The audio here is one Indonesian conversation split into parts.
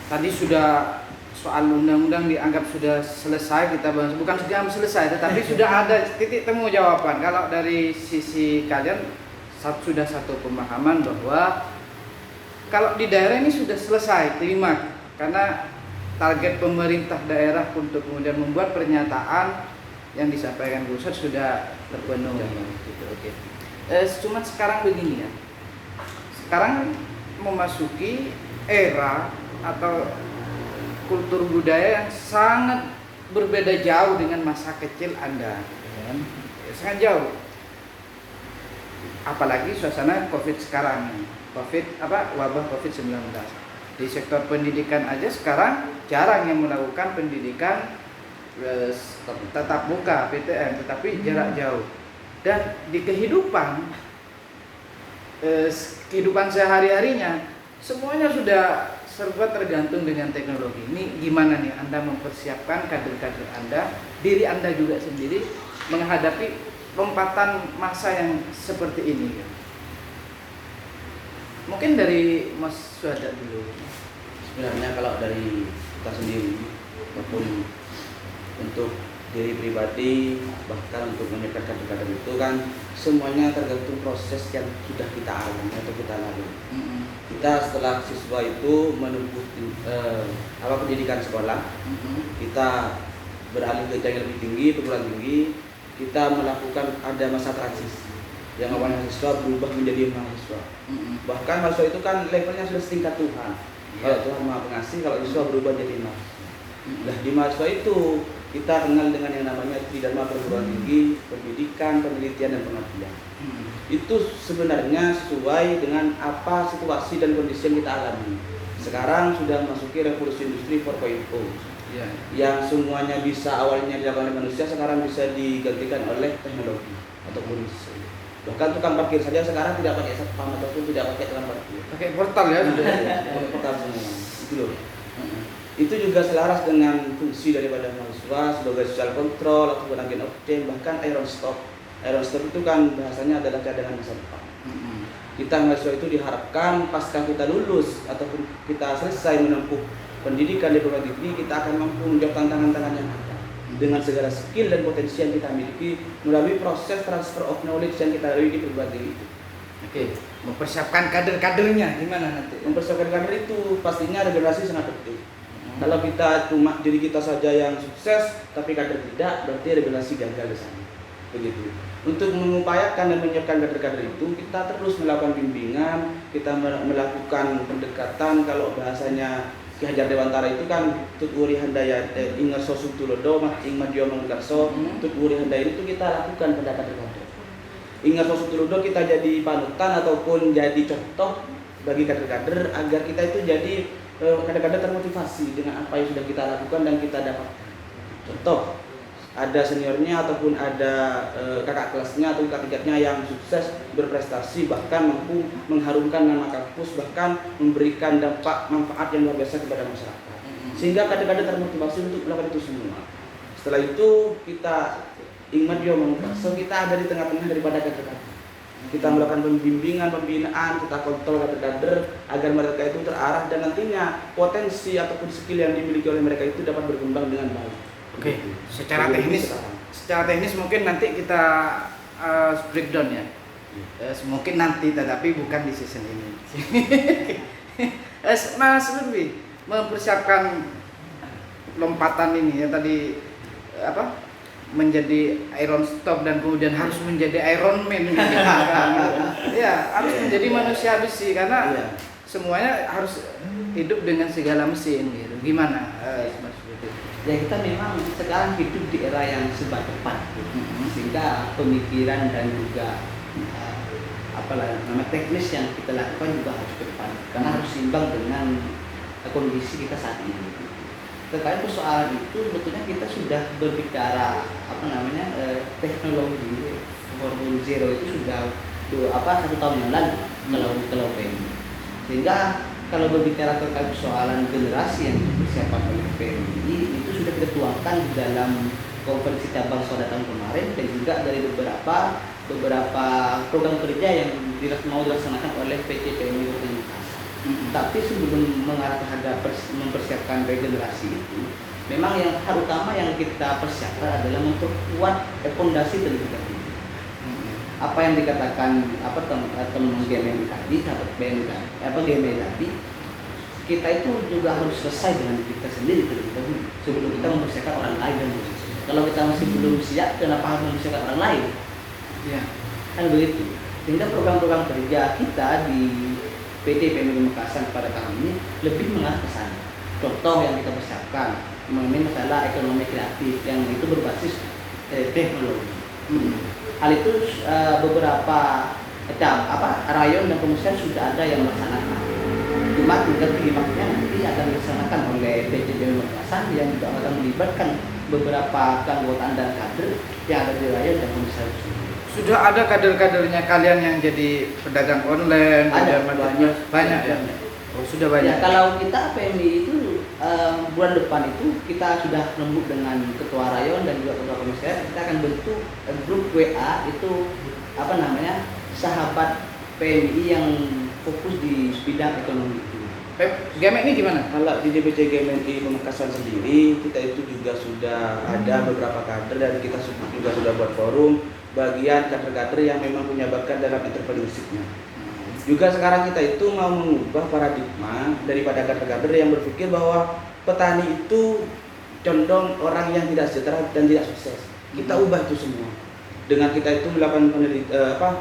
tadi sudah soal undang-undang dianggap sudah selesai kita bahas, bukan sudah selesai tetapi sudah ada titik temu jawaban. Kalau dari sisi kalian sudah satu pemahaman bahwa kalau di daerah ini sudah selesai terima, karena target pemerintah daerah untuk kemudian membuat pernyataan yang disampaikan pusat sudah terpenuhi. Gitu, oke. Cuma sekarang begini ya, sekarang memasuki era atau kultur budaya yang sangat berbeda jauh dengan masa kecil Anda, kan? Sangat jauh. Apalagi suasana Covid sekarang, wabah Covid-19. Di sektor pendidikan aja sekarang jarang yang melakukan pendidikan tatap muka PTM, tetapi jarak jauh. Dan di kehidupan sehari-harinya semuanya sudah serba tergantung dengan teknologi. Ini gimana nih Anda mempersiapkan kader-kader Anda, diri Anda juga sendiri menghadapi lompatan masa yang seperti ini? Mungkin dari Mas Suhada dulu. Sebenarnya kalau dari kita sendiri maupun untuk diri pribadi, bahkan untuk menyiapkan kader-kader itu kan semuanya tergantung proses yang sudah kita alami atau kita lalui. Kita setelah siswa itu menempuh pendidikan sekolah, kita beralih ke jenjang lebih tinggi, perguruan tinggi, kita melakukan ada masa transisi yang awalnya mahasiswa berubah menjadi mahasiswa. Bahkan mahasiswa itu kan levelnya sudah setingkat Tuhan. Kalau Tuhan Maha Pengasih, kalau siswa berubah jadi mahasiswa. Nah, di mahasiswa itu kita kenal dengan yang namanya Tridharma perguruan tinggi, pendidikan, penelitian, dan pengabdian. Itu sebenarnya sesuai dengan apa situasi dan kondisi yang kita alami. Sekarang sudah memasuki revolusi industri 4.0, yang semuanya bisa awalnya dilakukan oleh manusia sekarang bisa digantikan oleh teknologi ataupun mesin. Bahkan tukang parkir saja sekarang tidak pakai satpam ataupun tidak pakai tukang parkir, pakai portal ya, sudah portal semua. Itu loh. Itu juga selaras dengan fungsi daripada mahasiswa sebagai social control ataupun agen obtain, bahkan iron stop. Iron stop itu kan bahasanya adalah cadangan masa depan. Kita mahasiswa itu diharapkan pasca kita lulus ataupun kita selesai menempuh pendidikan di perguruan tinggi, kita akan mampu menjawab tantangan-tantangan yang ada dengan segala skill dan potensi yang kita miliki melalui proses transfer of knowledge yang kita lalui di perguruan tinggi itu. Oke, mempersiapkan kader-kadernya gimana nanti? Mempersiapkan kader itu pastinya regenerasi sangat penting. Kalau kita cuma diri kita saja yang sukses tapi kader tidak, berarti regenerasi gagal di sana. Begitu. Untuk mengupayakan dan menyiapkan kader-kader itu, kita terus melakukan bimbingan, kita melakukan pendekatan. Kalau bahasanya Ki Hajar Dewantara itu kan tuturi handaya ingat sosum tulodo mah ing madyo manggarso, tuturi handaya itu kita lakukan pada kader-kader. Ingat sosum tulodo kita jadi panutan ataupun jadi contoh bagi kader-kader agar kita itu jadi kader-kader termotivasi dengan apa yang sudah kita lakukan dan kita dapatkan. Contoh, ada seniornya ataupun ada kakak kelasnya atau kakak tingkatnya yang sukses berprestasi, bahkan mampu mengharumkan nama kampus, bahkan memberikan dampak manfaat yang luar biasa kepada masyarakat, sehingga kader-kader termotivasi untuk melakukan itu semua. Setelah itu kita ingin dia mengungkap, kita ada di tengah-tengah daripada kader-kader. Kita melakukan pembimbingan, pembinaan, kita kontrol kader-kader agar mereka itu terarah dan nantinya potensi ataupun skill yang dimiliki oleh mereka itu dapat berkembang dengan baik. Oke, secara teknis mungkin nanti kita breakdown ya. Mungkin nanti, tetapi bukan di season ini. Mas Lutfi mempersiapkan lompatan ini ya tadi menjadi Iron Stop dan kemudian harus menjadi Iron Man gitu, ya harus menjadi manusia besi karena semuanya harus hidup dengan segala mesin gitu. Gimana Mas Lutfi? Ya kita memang sekarang hidup di era yang serba cepat, sehingga pemikiran dan juga nama teknis yang kita lakukan juga harus cepat karena harus seimbang dengan kondisi kita saat ini. Terkait persoalan itu sebetulnya kita sudah berbicara teknologi 4.0 itu sudah 1 tahun yang lalu kalau PMI. Sehingga kalau berbicara terkait persoalan generasi yang dipersiapkan oleh PMI itu sudah kita tuangkan di dalam konferensi cabang pada tahun kemarin dan juga dari beberapa program kerja yang mau dilaksanakan oleh PT PMI Universitas. Tapi sebelum mengarah terhadap mempersiapkan regenerasi itu, memang yang hal utama yang kita persiapkan adalah memperkuat fondasi terlebih dahulu. Apa yang dikatakan teman GMI tadi, sahabat GMI tadi, kita itu juga harus selesai dengan kita sendiri terlebih dahulu sebelum kita mempersiapkan orang lain. Kalau kita masih belum siap, kenapa harus mempersiapkan orang lain? Ya. Kan begitu. Sehingga program-program kerja kita di PT PMI Pamekasan pada tahun ini lebih mengarah ke sana. Contoh yang kita persiapkan mengenai masalah ekonomi kreatif yang itu berbasis teknologi. Hal itu beberapa rayon dan kemudian sudah ada yang melaksanakan. Cuma tingkat klimaksnya nanti akan dilaksanakan oleh PT PMI Pamekasan yang juga akan melibatkan beberapa keanggotaan dan kader yang ada di rayon dan kemudian. Sudah ada kader-kadernya kalian yang jadi pedagang online, Ada banyak ya. Oh, sudah banyak. Ya, kalau kita PMI itu bulan depan itu kita sudah rembuk dengan ketua rayon dan juga ketua komisaris, kita akan bentuk grup WA itu sahabat PMI yang fokus di bidang ekonomi itu. GMI ini gimana? Kalau di DPC GMI Pamekasan sendiri, kita itu juga sudah ada beberapa kader dan kita juga sudah buat forum bagian kader-kader yang memang punya bakat dalam entrepreneurship-nya. Juga sekarang kita itu mau mengubah paradigma daripada kader-kader yang berpikir bahwa petani itu condong orang yang tidak sejahtera dan tidak sukses. Kita ubah itu semua. Dengan kita itu melakukan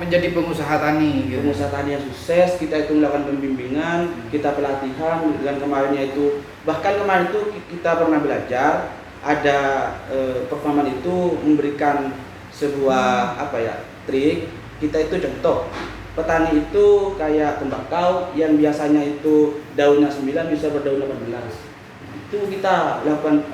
menjadi pengusaha tani gitu. Pengusaha tani yang sukses, kita itu melakukan pembimbingan, kita pelatihan dengan kemarinnya itu. Bahkan kemarin itu kita pernah belajar ada performan itu memberikan sebuah trik. Kita itu contoh petani itu kayak tembakau yang biasanya itu daunnya 9 bisa berdaun 18. Itu kita lakukan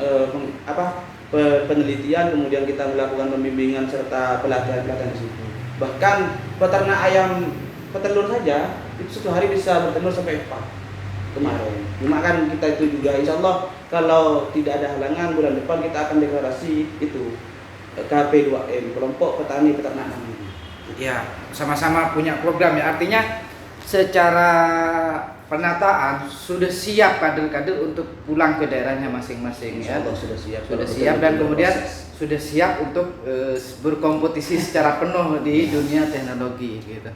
penelitian, kemudian kita melakukan pembimbingan serta pelatihan-pelatihan di situ. Bahkan peternak ayam petelur saja itu satu hari bisa bertelur sampai 4 kemarin. Cuma kan kita itu juga insya Allah kalau tidak ada halangan bulan depan kita akan deklarasi itu KP2M, kelompok petani peternak mandiri. Ya, sama-sama punya program ya. Artinya secara penataan sudah siap kader-kader untuk pulang ke daerahnya masing-masing ya. Sudah siap dan kemudian sudah siap untuk berkompetisi secara penuh di dunia teknologi gitu.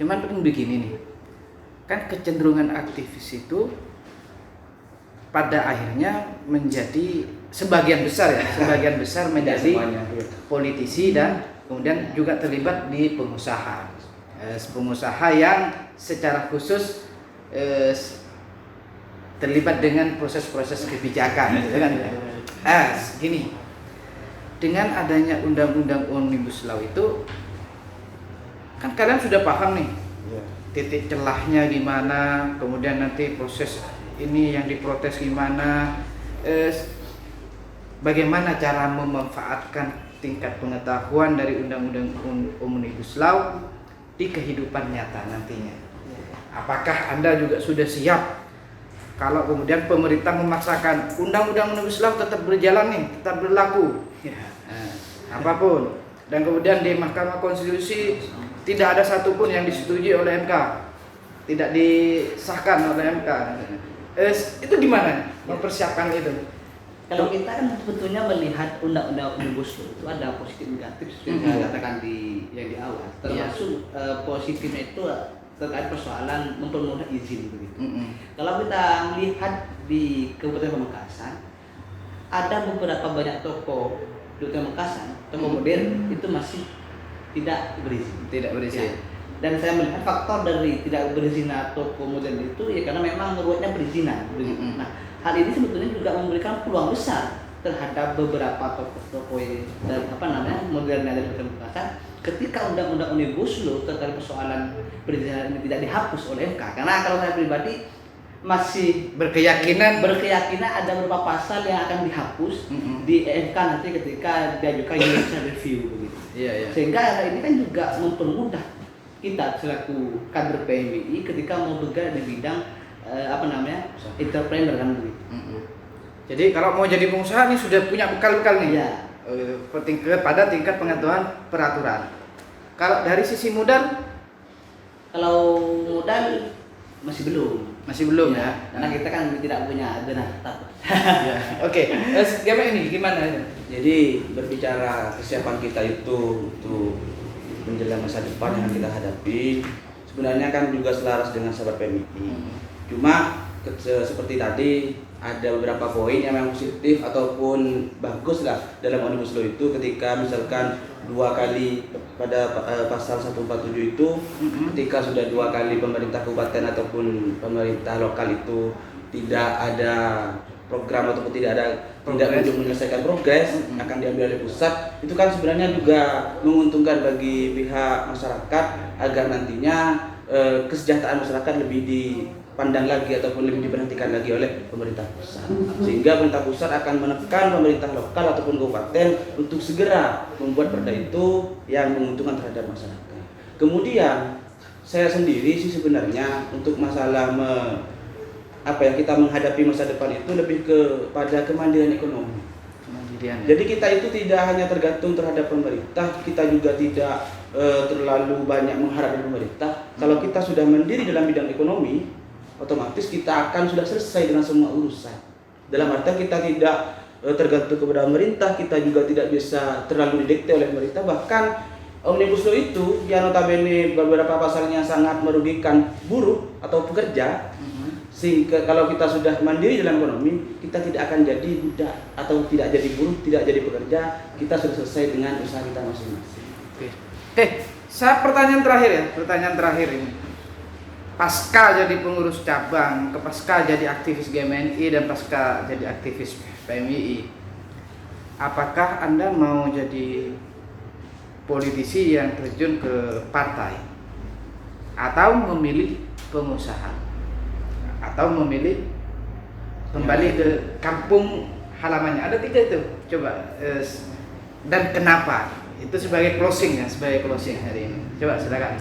Cuman penting begini nih. Kan kecenderungan aktivis itu pada akhirnya menjadi sebagian besar menjadi politisi dan kemudian juga terlibat di pengusaha yang secara khusus terlibat dengan proses-proses kebijakan gitu kan. Gini, dengan adanya undang-undang Omnibus Law itu kan kalian sudah paham nih titik celahnya di mana, kemudian nanti proses ini yang diprotes gimana, bagaimana cara memanfaatkan tingkat pengetahuan dari undang-undang Omnibus Law di kehidupan nyata nantinya. Apakah Anda juga sudah siap kalau kemudian pemerintah memaksakan undang-undang Omnibus Law tetap berjalan nih, tetap berlaku, apapun, dan kemudian di Mahkamah Konstitusi tidak ada satupun yang disetujui oleh MK, tidak disahkan oleh MK. Itu gimana mempersiapkan itu? Kalau kita kan sebetulnya melihat undang-undang Omnibus Law itu ada positif negatif seperti yang dikatakan yang di awal. Termasuk positifnya itu terkait persoalan mempermudah izin begitu. Kalau kita melihat di Kabupaten Pamekasan ada beberapa banyak toko di Pamekasan, toko modern itu masih tidak berizin. Ya. Dan saya melihat faktor dari tidak berizin toko modern itu ya karena memang ruwetnya perizinan. Nah, hal ini sebetulnya juga memberikan peluang besar terhadap beberapa toko-toko dan modern yang ada di Pamekasan ketika undang-undang Omnibus Law terkait persoalan perizinan ini tidak dihapus oleh MK. Karena kalau saya pribadi masih berkeyakinan ada beberapa pasal yang akan dihapus di MK nanti ketika diajukan judicial review begitu. Sehingga ini kan juga mempermudah kita selaku kader PMI ketika mau bergerak di bidang entrepreneur kan begitu. Jadi kalau mau jadi pengusaha nih sudah punya bekal-bekal nih. Ya. Pada tingkat pengetahuan peraturan. Kalau dari sisi modal, masih belum. Masih belum ya. Karena kita kan tidak punya dana tetap. Ya. Oke, gimana ini? Gimana ini? Jadi berbicara kesiapan kita itu untuk menjelang masa depan yang kita hadapi, sebenarnya kan juga selaras dengan sahabat PMI. Cuma seperti tadi ada beberapa poin yang memang positif ataupun bagus lah dalam Omnibus Law itu, ketika misalkan 2 kali pada pasal 147 itu, ketika sudah 2 kali pemerintah kabupaten ataupun pemerintah lokal itu tidak ada program ataupun tidak kunjung menyelesaikan progres, akan diambil oleh pusat. Itu kan sebenarnya juga menguntungkan bagi pihak masyarakat agar nantinya kesejahteraan masyarakat lebih dipandang lagi ataupun lebih diperhatikan lagi oleh pemerintah pusat, sehingga pemerintah pusat akan menekan pemerintah lokal ataupun kabupaten untuk segera membuat perda itu yang menguntungkan terhadap masyarakat. Kemudian saya sendiri sih sebenarnya untuk masalah kita menghadapi masa depan itu lebih kepada kemandirian ekonomi. Jadi kita itu tidak hanya tergantung terhadap pemerintah, kita juga tidak terlalu banyak mengharap dari pemerintah. Kalau kita sudah mandiri dalam bidang ekonomi, otomatis kita akan sudah selesai dengan semua urusan. Dalam arti kita tidak tergantung kepada pemerintah, kita juga tidak bisa terlalu didikte oleh pemerintah. Bahkan Omnibus Law itu yang notabene beberapa pasalnya sangat merugikan buruh atau pekerja. Sehingga kalau kita sudah mandiri dalam ekonomi, kita tidak akan jadi budak atau tidak jadi buruh, tidak jadi pekerja. Kita sudah selesai dengan usaha kita masing-masing. Saya pertanyaan terakhir ini. Pasca jadi pengurus cabang, pasca jadi aktivis GMNI dan pasca jadi aktivis PMII, apakah Anda mau jadi politisi yang terjun ke partai, atau memilih pengusaha, atau memilih kembali ke kampung halamannya? Ada 3 itu, coba dan kenapa? Itu sebagai closing hari ini. Coba silakan.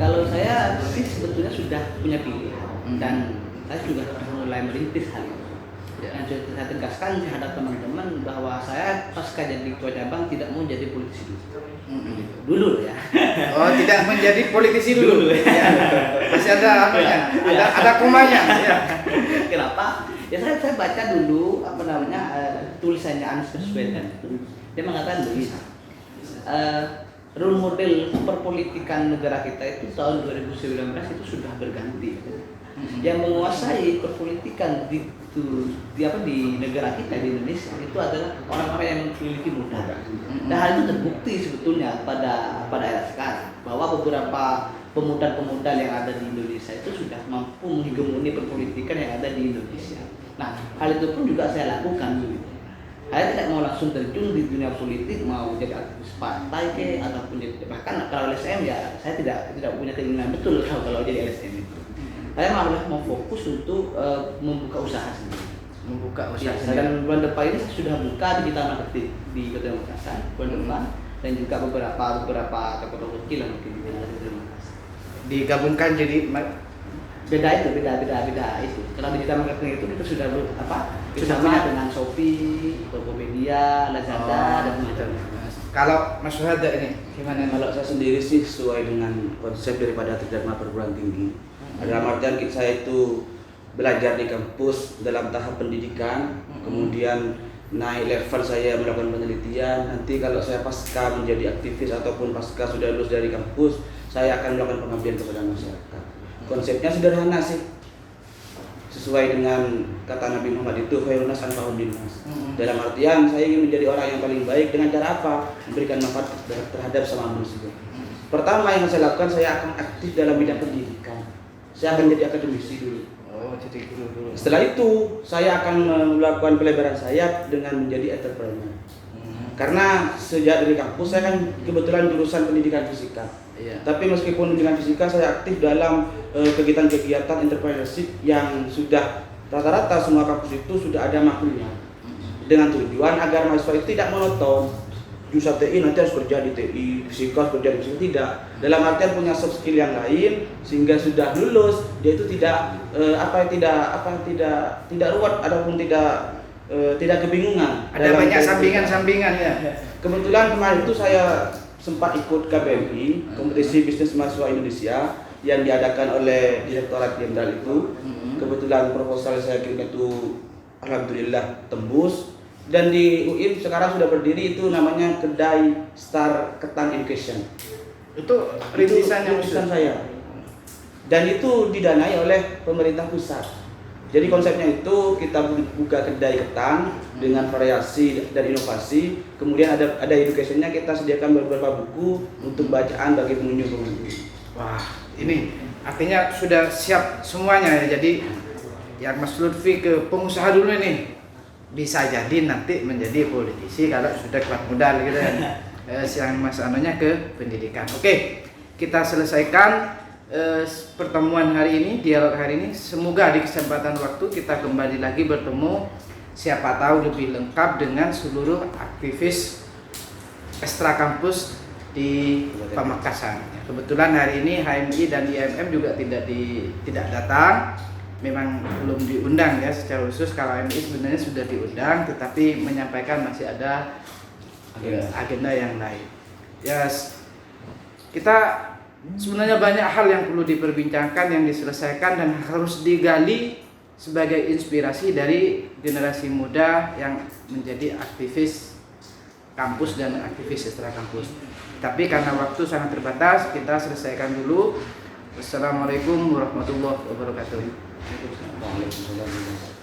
Kalau saya sih sebetulnya sudah punya pilihan dan saya juga mulai merintis hal itu. Dan saya tegaskan terhadap teman-teman bahwa saya pasca jadi ketua cabang tidak mau jadi politisi dulu ya. Oh, tidak menjadi politisi dulu. Ya. Masih ada apanya? Ada komanya. Ya. Kenapa? Ya saya baca dulu tulisannya Anies Baswedan itu. Dia mengatakan begini. Role model perpolitikan negara kita itu tahun 2019 itu sudah berganti. Yang menguasai perpolitikan di negara kita di Indonesia itu adalah orang-orang yang memiliki modal. Dan hal itu terbukti sebetulnya pada era sekarang, bahwa beberapa pemuda-pemuda yang ada di Indonesia itu sudah mampu menghegemoni perpolitikan yang ada di Indonesia. Nah, hal itu pun juga saya lakukan. Saya tidak mau langsung terjun di dunia politik, mau jadi aktivis partai ataupun bahkan kalau LSM ya saya tidak punya keinginan betul kalau jadi LSM itu. Saya malah mau fokus untuk membuka usaha sendiri. Dan bulan depan ini saya sudah buka di Taman Ketik di Kota Makassar bulan depan, dan juga beberapa toko-toko kecil yang mungkin di Makassar. Digabungkan jadi beda itu. Kalau digital marketing itu kita sudah bersama dengan Shopee, Tokopedia, Lazada dan macam-macam. Kalau Mas Suhada ini gimana? Kalau saya sendiri sih sesuai dengan konsep daripada Tridharma Perguruan Tinggi. Dalam artian saya itu belajar di kampus dalam tahap pendidikan, kemudian naik level saya melakukan penelitian. Nanti kalau saya pasca menjadi aktivis ataupun pasca sudah lulus dari kampus, saya akan melakukan pengabdian kepada masyarakat. Konsepnya sederhana sih, sesuai dengan kata Nabi Muhammad itu khairun nas anfa'uhum linnas. Dalam artian saya ingin menjadi orang yang paling baik dengan cara apa? Memberikan manfaat terhadap sama manusia. Pertama yang saya lakukan, saya akan aktif dalam bidang pendidikan. Saya akan jadi akademisi dulu. Oh, jadi guru dulu. Setelah itu saya akan melakukan pelebaran sayap dengan menjadi entrepreneur. Karena sejak dari kampus saya kan kebetulan jurusan pendidikan fisika. Iya. Tapi meskipun dengan fisika saya aktif dalam kegiatan-kegiatan entrepreneurship yang sudah rata-rata semua kampus itu sudah ada maklumnya. Dengan tujuan agar mahasiswa itu tidak monoton. Jurusan TI nanti harus kerja di TI, fisika harus kerja di fisika, tidak. Dalam artian punya soft skill yang lain sehingga sudah lulus dia itu tidak ruwet ataupun tidak kebingungan. Ada banyak sampingan-sampingan ya. Kebetulan kemarin itu saya sempat ikut KBMI, kompetisi bisnis mahasiswa Indonesia. yang diadakan oleh Direktorat Jenderal itu. Mm-mm. Kebetulan proposal saya kirim itu alhamdulillah tembus, dan di UIN sekarang sudah berdiri itu namanya Kedai Star Ketan Education. Itu rintisannya rintisan Ustaz? saya. Dan itu didanai oleh pemerintah pusat. Jadi konsepnya itu kita buka kedai ketan dengan variasi dan inovasi. Kemudian ada educationnya, kita sediakan beberapa buku untuk bacaan bagi pengunjung-pengunjung. Wah, ini artinya sudah siap semuanya ya. Jadi yang Mas Lutfi ke pengusaha dulu ini bisa jadi nanti menjadi politisi kalau sudah kuat modal gitu kan. Yang Mas anunya ke pendidikan. Oke, kita selesaikan pertemuan hari ini, dialog hari ini. Semoga di kesempatan waktu kita kembali lagi bertemu, siapa tahu lebih lengkap dengan seluruh aktivis ekstra kampus di Pamekasan. Kebetulan hari ini HMI dan IMM juga tidak datang, memang belum diundang ya secara khusus. Kalau HMI sebenarnya sudah diundang, tetapi menyampaikan masih ada agenda yang lain. Ya, kita sebenarnya banyak hal yang perlu diperbincangkan, yang diselesaikan dan harus digali sebagai inspirasi dari generasi muda yang menjadi aktivis kampus dan aktivis ekstra kampus. Tapi karena waktu sangat terbatas, kita selesaikan dulu. Wassalamualaikum warahmatullahi wabarakatuh. Waalaikumsalam.